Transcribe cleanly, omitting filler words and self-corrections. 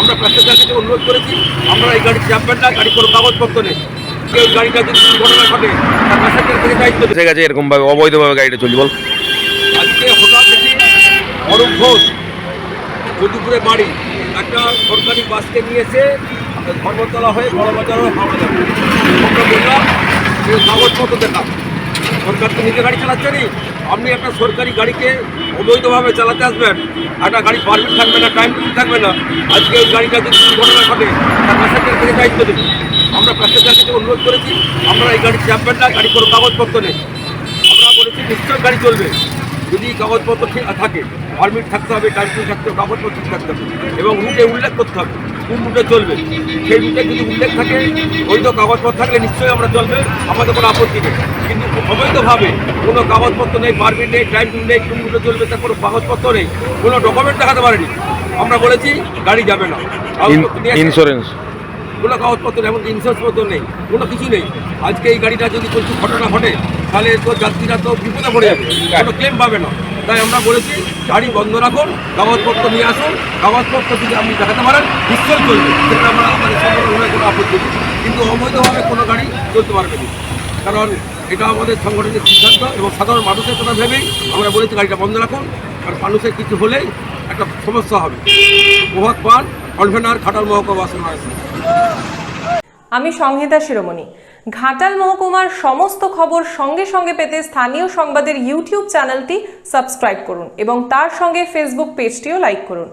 আমরা প্যাসেঞ্জারকে অনুরোধ করেছি আমরা এই গাড়ি চাপবেন না, গাড়ি কোনো কাগজপত্র নেই। কেউ গাড়িটা যদি ঘটনা ঘটে তার প্যাসেঞ্জার থেকে দায়িত্ব দেবে। ঠিক আছে, এরকম ভাবে অবৈধভাবে গাড়িটা চলি বল। আজকে হঠাৎ দেখি অরূপ ঘোষ যদুপুরে বাড়ি একটা সরকারি বাসকে নিয়েছে ধর্মতলা হয়ে বড়বাজার হয়ে হাওড়া যাবে। আমরা বললাম যে কাগজপত্র দেখা, সরকার তো নিজে গাড়ি চালাচ্ছে নি, আপনি একটা সরকারি গাড়িকে অবৈধভাবে চালাতে আসবেন, একটা গাড়ি পারমিট থাকবে না, টাইম থাকবে না। আজকে ওই গাড়িটা যদি ঘটনা ঘটে তার প্যাসেঞ্জার থেকে দায়িত্ব দেবে। আমরা প্যাসেঞ্জারকে অনুরোধ করেছি আমরা এই গাড়ি চাপবেন না, গাড়ি কোনো কাগজপত্র নেই। আমরা বলেছি নিশ্চয় গাড়ি চলবে যদি কাগজপত্র ঠিক থাকে, পারমিট থাকতে হবে, টাইম থাকতে হবে, কাগজপত্র ঠিক থাকতে হবে এবং রুটে উল্লেখ করতে হবে কোন রুটে চলবে। সেই রুটে যদি উল্লেখ থাকে, বৈধ কাগজপত্র থাকলে নিশ্চয়ই আমরা চলবে, আমাদের কোনো আপত্তি নেই। কিন্তু অবৈধভাবে কোনো কাগজপত্র নেই, পারমিট নেই, টাইম নেই, কোন রুটে চলবে তার কোনো কাগজপত্র নেই, কোনো ডকুমেন্ট দেখাতে পারেনি, আমরা বলেছি গাড়ি যাবে না। ইন্স্যুরেন্স কোনো কাগজপত্র নেই, এমন ইন্স্যুরেন্স নেই, কোনো কিছু নেই। আজকে এই গাড়িটা যদি কিছু ঘটনা ঘটে তাহলে তো যাত্রীরা তো বিপদে পড়ে যাবে, কোনো ক্লেম পাবে না। তাই আমরা বলেছি গাড়ি বন্ধ রাখুন, কাগজপত্র নিয়ে আসুন, কাগজপত্র যদি আপনি দেখাতে পারেন নিশ্চয়ই চলবে, সেটা আমরা আমাদের সংগঠনের কোনো আপত্তি নেই। কিন্তু অবৈধভাবে কোনো গাড়ি চলতে পারবে না, কারণ এটা আমাদের সংগঠনের সিদ্ধান্ত এবং সাধারণ মানুষের কথা ভেবেই আমরা বলেছি গাড়িটা বন্ধ রাখুন। কারণ মানুষের কিছু হলেই একটা সমস্যা হবে। প্রভাত পান, কনভেনার, ঘাটাল মহকুমা আসন। আমি সংহিতা শিরোমণি। ঘাটাল মহকুমার সমস্ত খবর সঙ্গে সঙ্গে পেতে স্থানীয় সংবাদের ইউটিউব চ্যানেলটি সাবস্ক্রাইব করুন এবং তার সঙ্গে ফেসবুক পেজটিও লাইক করুন।